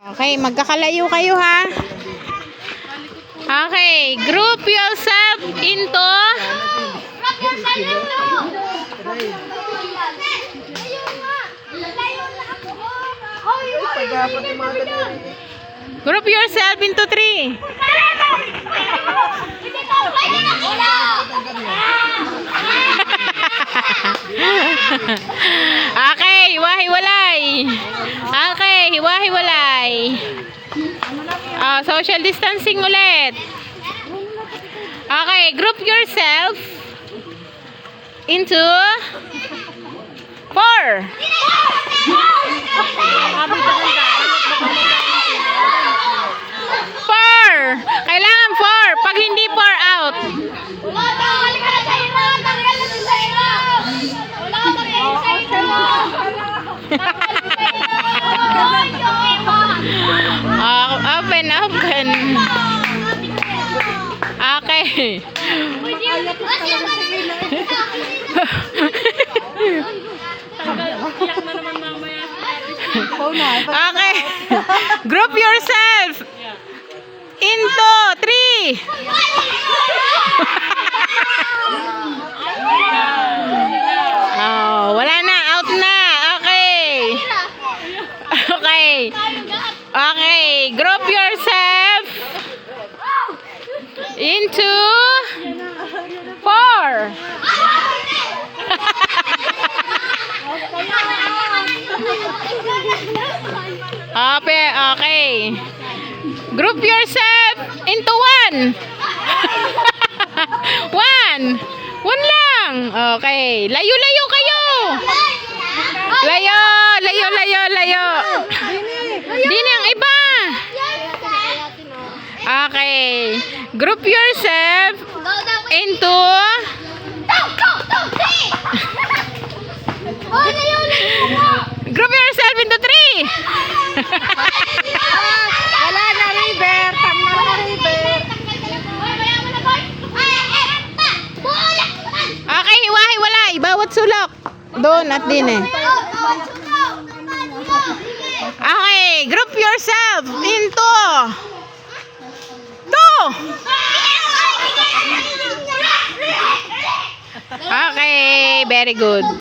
Okay, magkakalayo kayo ha. Okay, group yourself into group yourself into 3. Okay, hiwa-hiwalay. Okay, hiwa-hiwalay. Social distancing ulit. Okay, group yourself into 4. 4. Kailangan 4. Pag hindi 4, out. Open. Okay. Okay. Group yourself into 3. Wala na. Out na. Okay. Okay. Group yourself into 4. Okay. Group yourself into 1. 1 lang. Okay. Layo kayo. Layo. Dini ang iba. Okay. Group yourself into group yourself into 3. Wala na, River. Tama na, River. Okay, hiwa-hiwalay. Bawat sulok. Doon at din eh. Okay, group yourself into 2. Okay, very good.